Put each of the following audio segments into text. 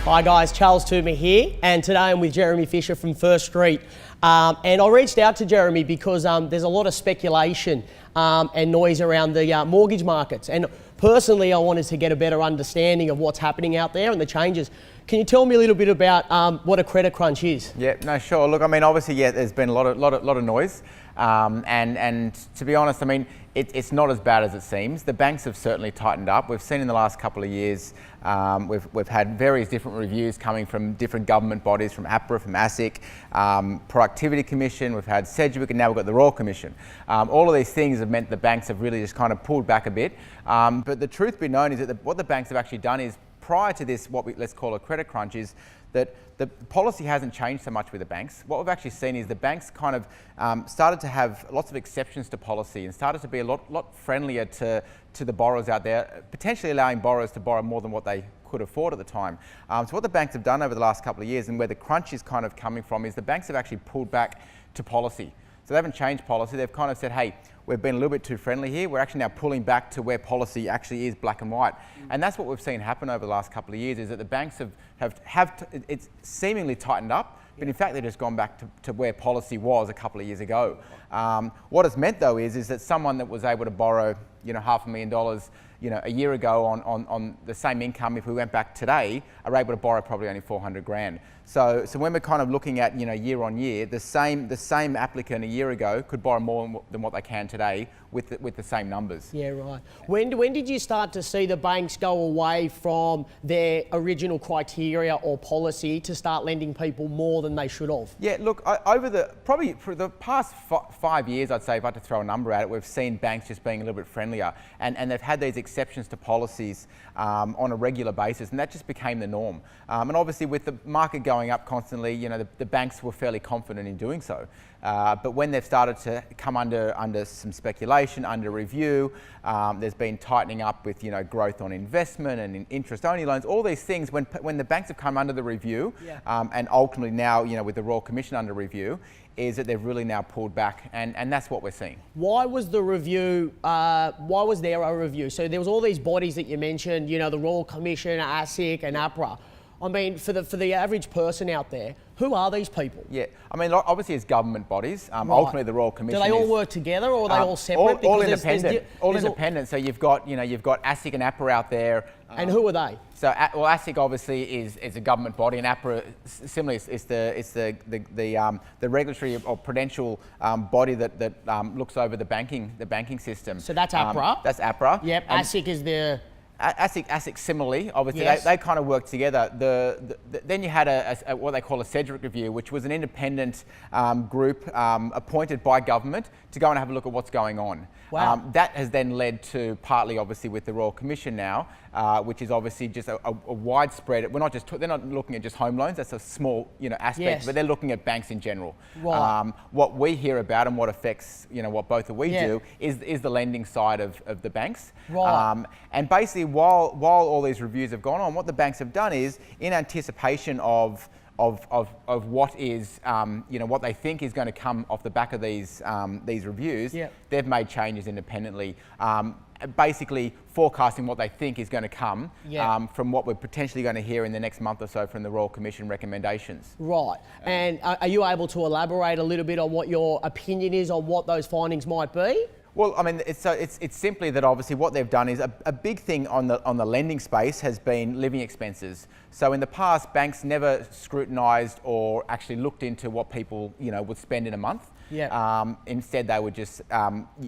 Hi guys, Charles Touma here, and today I'm with Jeremy Fisher from First Street. And I reached out to Jeremy because there's a lot of speculation and noise around the mortgage markets. And personally, I wanted to get a better understanding of what's happening out there and the changes. Can you tell me a little bit about what a credit crunch is? Yeah, no, sure. Look, I mean, obviously, yeah, there's been a lot of noise, and to be honest, I mean, it's not as bad as it seems. The banks have certainly tightened up. We've seen in the last couple of years, we've had various different reviews coming from different government bodies, from APRA, from ASIC, Productivity Commission. We've had Sedgwick, and now we've got the Royal Commission. All of these things have meant the banks have really just kind of pulled back a bit. But the truth be known is that what the banks have actually done is, prior to this, let's call a credit crunch, is that the policy hasn't changed so much with the banks. What we've actually seen is the banks kind of started to have lots of exceptions to policy and started to be a lot friendlier to the borrowers out there, potentially allowing borrowers to borrow more than what they could afford at the time. So what the banks have done over the last couple of years, and where the crunch is kind of coming from, is the banks have actually pulled back to policy. So they haven't changed policy. They've kind of said, hey, we've been a little bit too friendly here. We're actually now pulling back to where policy actually is black and white. And that's what we've seen happen over the last couple of years, is that the banks it's seemingly tightened up, but in fact they've just gone back to where policy was a couple of years ago. What it's meant though is that someone that was able to borrow, $500,000, a year ago on the same income, if we went back today, are able to borrow probably only 400 grand. So when we're kind of looking at, year on year, the same applicant a year ago could borrow more than what they can today with the same numbers. Yeah, right. When did you start to see the banks go away from their original criteria or policy to start lending people more than they should have? Yeah, look, probably for the past 5 years, I'd say, if I had to throw a number at it, we've seen banks just being a little bit friendlier, and they've had these exceptions to policies on a regular basis, and that just became the norm. And obviously with the market going up constantly, the banks were fairly confident in doing so. But when they've started to come under some speculation, under review, there's been tightening up with growth on investment and in interest-only loans, all these things. When the banks have come under the review, and ultimately now with the Royal Commission under review, is that they've really now pulled back, and that's what we're seeing. Why was the review? Why was there a review? So there was all these bodies that you mentioned, the Royal Commission, ASIC, and APRA. I mean, for the average person out there, who are these people? Yeah, I mean, obviously it's government bodies. Right. Ultimately, the Royal Commission. Do they all work together, or are they all separate? All independent. All independent. So you've got ASIC and APRA out there. And who are they? So ASIC obviously is a government body, and APRA similarly is the regulatory or prudential body that looks over the banking system. So that's APRA. That's APRA. Yep. ASIC is the. ASIC similarly, obviously, yes. they kind of work together. Then you had what they call a Sedgwick review, which was an independent group appointed by government to go and have a look at what's going on. Wow. That has then led to, partly obviously with the Royal Commission now, which is obviously just a widespread. They're not looking at just home loans. That's a small aspect, yes. But they're looking at banks in general. Right. What we hear about and what affects what both of we do is the lending side of the banks. Right. And basically, while all these reviews have gone on, what the banks have done is, in anticipation of what is what they think is going to come off the back of these reviews, they've made changes independently, basically forecasting what they think is going to come from what we're potentially going to hear in the next month or so from the Royal Commission recommendations. Right. And are you able to elaborate a little bit on what your opinion is on what those findings might be? Well, I mean, it's simply that obviously what they've done is a big thing on the lending space has been living expenses. So in the past, banks never scrutinised or actually looked into what people would spend in a month. Yeah. Instead, they would just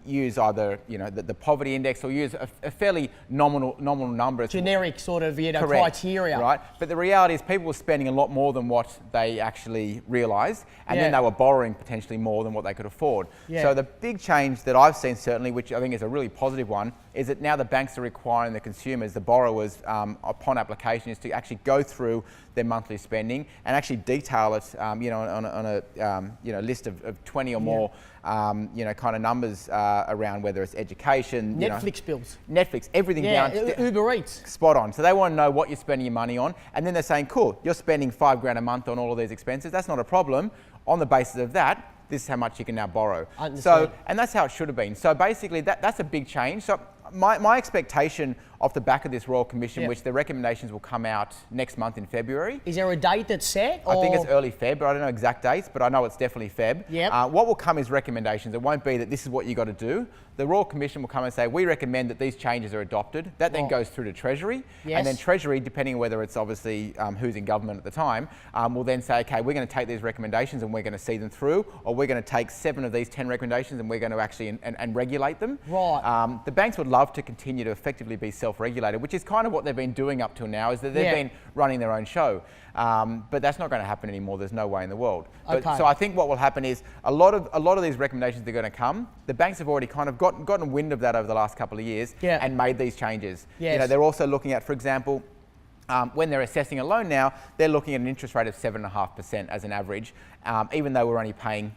use either the poverty index or use a fairly nominal number. Generic sort of Correct, criteria. right? But the reality is people were spending a lot more than what they actually realised, and then they were borrowing potentially more than what they could afford. Yeah. So the big change that I've seen certainly, which I think is a really positive one, is that now the banks are requiring the consumers, the borrowers, upon application, is to actually go through their monthly spending and actually detail it, on a list of 20 or more, kind of numbers around whether it's education, Netflix bills. Netflix, everything down. Uber Eats. Spot on. So they want to know what you're spending your money on, and then they're saying, cool, you're spending $5 grand a month on all of these expenses. That's not a problem. On the basis of that, this is how much you can now borrow. So, and that's how it should have been. So basically, that's a big change. So my expectation off the back of this Royal Commission, Yep. which the recommendations will come out next month in February. Is there a date that's set? I think or- it's early Feb, but I don't know exact dates, but I know it's definitely Feb. Yep. What will come is recommendations. It won't be that this is what you got to do. The Royal Commission will come and say, we recommend that these changes are adopted. That then Right. goes through to Treasury. Yes. And then Treasury, depending on whether it's obviously who's in government at the time, will then say, okay, we're going to take these recommendations and we're going to see them through, or we're going to take 7 of these 10 recommendations and we're going to actually and regulate them. Right. The banks would love to continue to effectively be self-regulated, which is kind of what they've been doing up till now, is that they've Yeah. been running their own show. But that's not going to happen anymore. There's no way in the world. But, Okay. So I think what will happen is a lot of these recommendations that are going to come. The banks have already kind of gotten wind of that over the last couple of years Yeah. and made these changes. Yes. You know, they're also looking at, for example, when they're assessing a loan now, they're looking at an interest rate of 7.5% as an average, even though we're only paying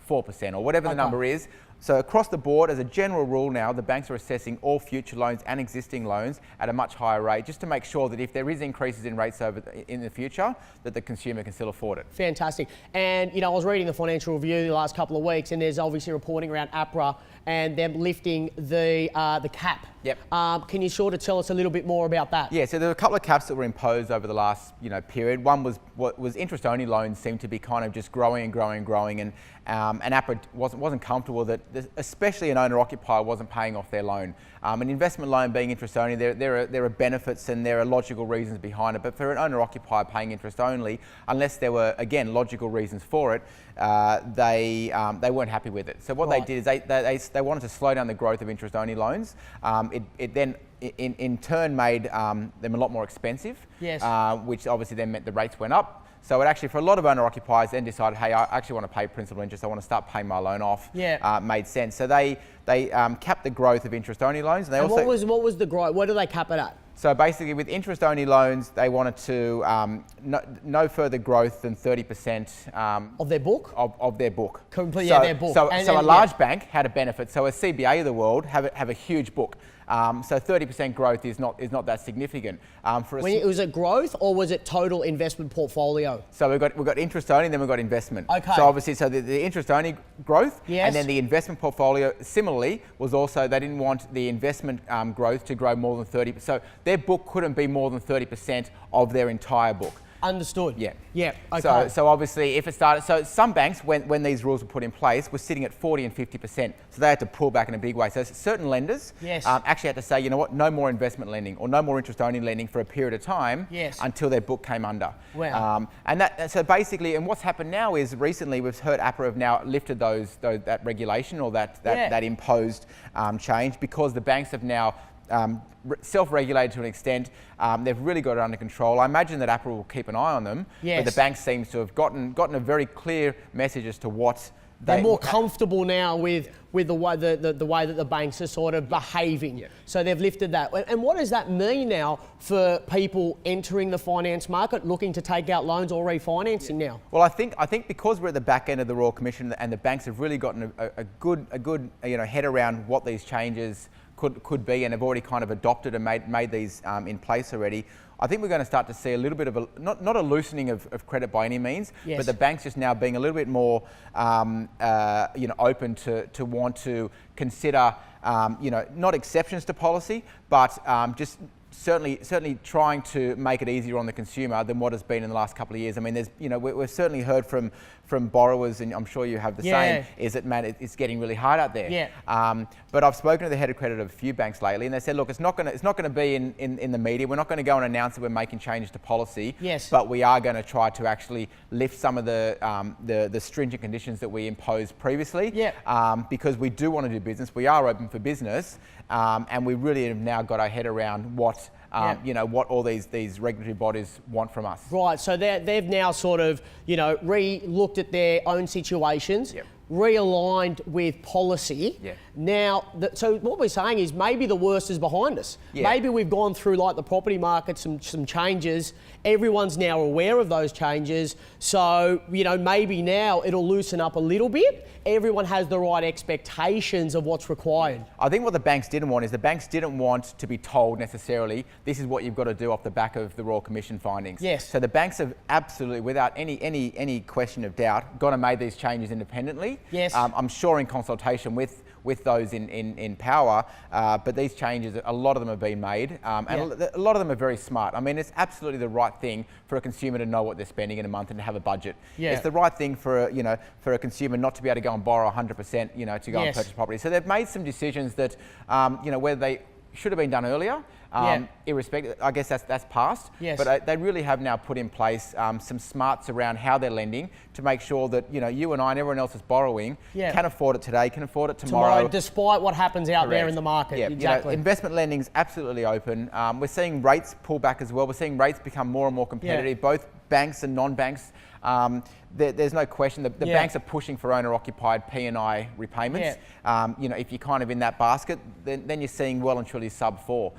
4% or whatever the Okay. number is. So across the board, as a general rule now, the banks are assessing all future loans and existing loans at a much higher rate, just to make sure that if there is increases in rates in the future, that the consumer can still afford it. Fantastic. And, I was reading the Financial Review the last couple of weeks, and there's obviously reporting around APRA and them lifting the cap. Yep. Can you sort of tell us a little bit more about that? Yeah, so there were a couple of caps that were imposed over the last period. One was interest-only loans seemed to be kind of just growing and growing and growing, and APRA wasn't comfortable that, especially an owner-occupier, wasn't paying off their loan. An investment loan being interest-only, there are benefits and there are logical reasons behind it, but for an owner-occupier paying interest-only, unless there were, again, logical reasons for it, they weren't happy with it. So what Right. they did is they wanted to slow down the growth of interest-only loans. It then in turn made them a lot more expensive, Yes. which obviously then meant the rates went up. So it actually, for a lot of owner-occupiers, then decided, hey, I actually want to pay principal interest. I want to start paying my loan off. Yeah. Made sense. So they capped the growth of interest-only loans. And they And also what was the growth? What do they cap it at? So basically, with interest-only loans, they wanted to no further growth than 30% Of their book? of their book. Complete, yeah, their book. So, And so then- a large bank had a benefit. So a CBA of the world have a huge book. So 30% growth is not that significant. Was it growth or was it total investment portfolio? So we've got interest only, then we've got investment. Okay. So obviously, the interest only growth, Yes. and then the investment portfolio similarly was also, they didn't want the investment growth to grow more than 30%. So their book couldn't be more than 30% of their entire book. Understood. Yeah. Yeah. Okay. So obviously, if it started, so some banks, when these rules were put in place, were sitting at 40 and 50%. So they had to pull back in a big way. So certain lenders Yes. actually had to say, you know what, no more investment lending or no more interest-only lending for a period of time. Yes. Until their book came under. Wow. So basically, and what's happened now is recently we've heard APRA have now lifted that regulation or that imposed change, because the banks have now self-regulated to an extent. They've really got it under control. I imagine that APRA will keep an eye on them. Yes. But the bank seems to have gotten a very clear message as to what They're more comfortable now with the way that the banks are sort of behaving. Yeah. So they've lifted that. And what does that mean now for people entering the finance market, looking to take out loans or refinancing now? Well, I think because we're at the back end of the Royal Commission and the banks have really gotten a good head around what these changes could be, and have already kind of adopted and made these in place already. I think we're going to start to see a little bit of not a loosening of credit by any means, Yes. but the banks just now being a little bit more open to want to consider not exceptions to policy, but just certainly trying to make it easier on the consumer than what has been in the last couple of years. I mean, we've certainly heard from borrowers, and I'm sure you have the same, is that, man, it's getting really hard out there. Yeah. But I've spoken to the head of credit of a few banks lately, and they said, look, it's not going to be in the media. We're not going to go and announce that we're making changes to policy. Yes. But we are going to try to actually lift some of the stringent conditions that we imposed previously. Yeah. Because we do want to do business. We are open for business, and we really have now got our head around what what all these regulatory bodies want from us. Right, so they've now sort of, re-looked at their own situations, Yep. realigned with policy. Yeah. Now, so what we're saying is maybe the worst is behind us. Yeah. Maybe we've gone through, like the property market, some changes. Everyone's now aware of those changes. So, maybe now it'll loosen up a little bit. Everyone has the right expectations of what's required. I think what the banks didn't want is the banks didn't want to be told necessarily, this is what you've got to do off the back of the Royal Commission findings. Yes. So the banks have absolutely, without any question of doubt, got to make these changes independently. Yes. I'm sure in consultation with with those in power. But these changes, a lot of them have been made, and a lot of them are very smart. I mean, it's absolutely the right thing for a consumer to know what they're spending in a month and to have a budget. Yeah. It's the right thing for for a consumer not to be able to go and borrow 100%, to go and purchase property. So they've made some decisions that, whether they should have been done earlier, irrespective, I guess that's past. Yes. But they really have now put in place some smarts around how they're lending to make sure that you and I and everyone else is borrowing can afford it today, can afford it tomorrow. Despite what happens out there in the market. Yeah, exactly. Investment lending is absolutely open. We're seeing rates pull back as well. We're seeing rates become more and more competitive, both banks and non-banks. There's no question that the banks are pushing for owner-occupied P&I repayments. If you're kind of in that basket, then you're seeing well and truly sub 4.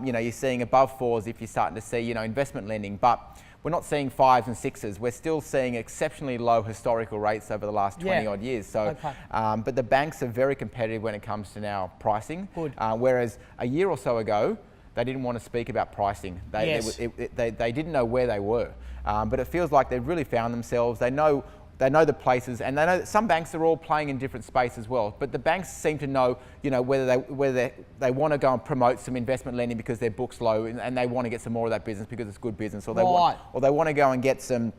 You're seeing above 4s if you're starting to see investment lending, but we're not seeing 5s and 6s. We're still seeing exceptionally low historical rates over the last 20 odd years. So, but the banks are very competitive when it comes to now pricing. Whereas a year or so ago, they didn't want to speak about pricing. They didn't know where they were. But it feels like they've really found themselves. They know the places, and they know that some banks are all playing in different space as well. But the banks seem to know, whether they want to go and promote some investment lending because their book's low, and they want to get some more of that business because it's good business, or they want to go and get some,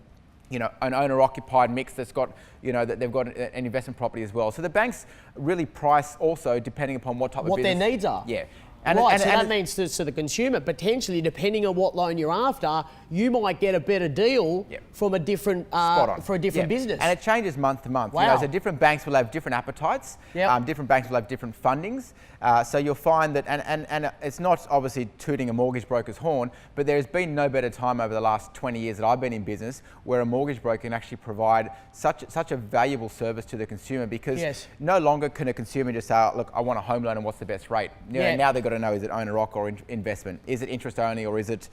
an owner-occupied mix that's got, that they've got an investment property as well. So the banks really price also depending upon what type of business. What their needs are. Yeah. So that means to the consumer, potentially, depending on what loan you're after, you might get a better deal from a different business. And it changes month to month. Wow. So different banks will have different appetites. Different banks will have different fundings. So you'll find that, and it's not obviously tooting a mortgage broker's horn, but there has been no better time over the last 20 years that I've been in business where a mortgage broker can actually provide such a valuable service to the consumer, because no longer can a consumer just say, look, I want a home loan and what's the best rate? Now they've got to know, is it owner-occ or investment? Is it interest only, or is it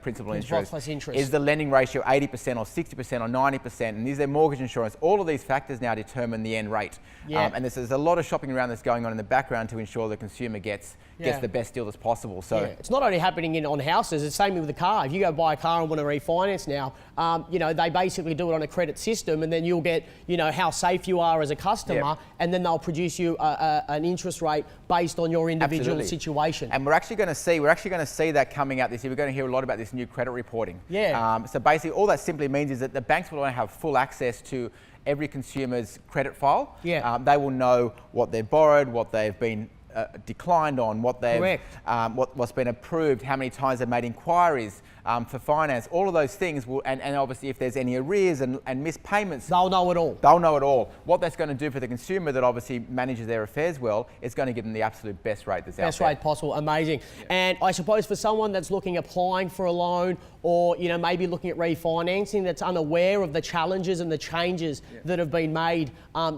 principal interest? Is the lending ratio 80% or 60% or 90%? And is there mortgage insurance? All of these factors now determine the end rate. And there's a lot of shopping around that's going on in the background to ensure the consumer gets the best deal that's possible. So it's not only happening on houses, it's the same with the car. If you go buy a car and want to refinance now, they basically do it on a credit system, and then you'll get, how safe you are as a customer, and then they'll produce you an interest rate based on your individual situation. And we're actually going to see that coming out this year. We're going to hear a lot about this new credit reporting. So basically, all that simply means is that the banks will have full access to every consumer's credit file. They will know what they've borrowed, what they've been declined on, what they've what's been approved, how many times they've made inquiries for finance. All of those things will, and obviously if there's any arrears and missed payments, they'll know it all. They'll know it all. What that's going to do for the consumer that obviously manages their affairs well is going to give them the absolute best rate that's out there. Best rate possible. Amazing. And I suppose for someone that's applying for a loan, or maybe looking at refinancing, that's unaware of the challenges and the changes that have been made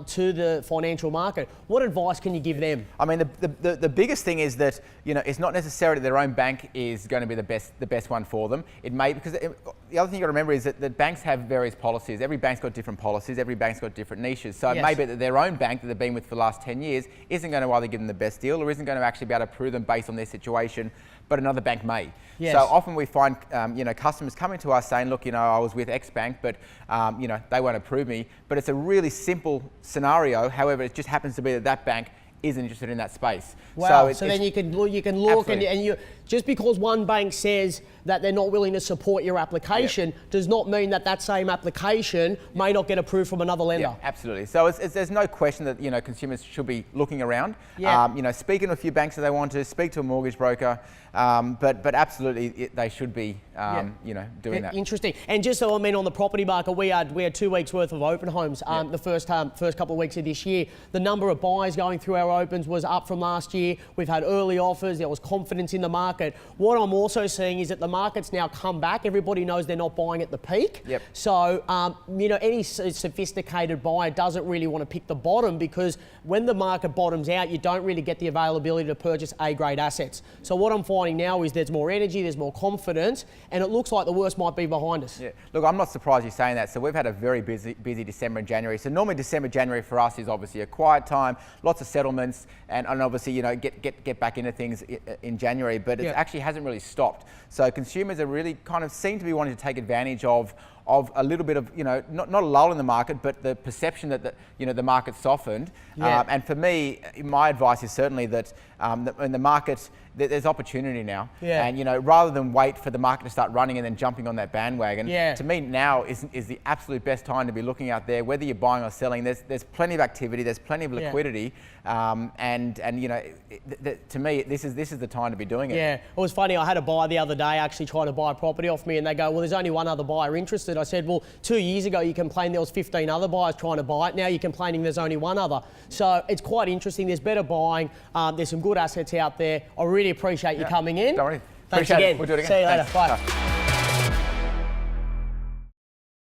to the financial market, what advice can you give them? I mean, the biggest thing is that it's not necessarily their own bank is going to be the best one for them. It may, because the other thing you got to remember is that banks have various policies. Every bank's got different policies. Every bank's got different niches. So it may be that their own bank that they've been with for the last 10 years isn't going to either give them the best deal or isn't going to actually be able to approve them based on their situation, but another bank may. So often we find customers coming to us saying, look, I was with X bank, but they won't approve me. But it's a really simple scenario. However, it just happens to be that bank isn't interested in that space. Wow. So then you can look, and you, just because one bank says that they're not willing to support your application does not mean that same application may not get approved from another lender. Yeah, absolutely. So there's no question that consumers should be looking around. Speaking to a few banks if they want to, speak to a mortgage broker, but absolutely they should be doing that. Interesting. And just so on the property market, we had 2 weeks worth of open homes the first couple of weeks of this year. The number of buyers going through our opens was up from last year. We've had early offers. There was confidence in the market. What I'm also seeing is that the market's now come back. Everybody knows they're not buying at the peak. So any sophisticated buyer doesn't really want to pick the bottom, because when the market bottoms out, you don't really get the availability to purchase A-grade assets. So what I'm finding now is there's more energy, there's more confidence, and it looks like the worst might be behind us. Look, I'm not surprised you're saying that. So we've had a very busy December and January. So normally December, January for us is obviously a quiet time, lots of settlements, and obviously get back into things in January, but it actually hasn't really stopped. So consumers are really kind of seem to be wanting to take advantage of of a little bit of, not a lull in the market, but the perception that the market's softened. Yeah. And for me, my advice is certainly that in the market, there's opportunity now. Yeah. And rather than wait for the market to start running and then jumping on that bandwagon, yeah. to me now is the absolute best time to be looking out there, whether you're buying or selling. There's plenty of activity, there's plenty of liquidity, and to me this is the time to be doing it. Yeah, it was funny. I had a buyer the other day actually trying to buy a property off me, and they go, "Well, there's only one other buyer interested." I said, "Well, 2 years ago you complained there was 15 other buyers trying to buy it. Now you're complaining there's only one other." So it's quite interesting. There's better buying. There's some good assets out there. I really appreciate you coming in. Don't worry. Thanks Appreciate again. it. We'll do it again. See you later. Thanks. Bye.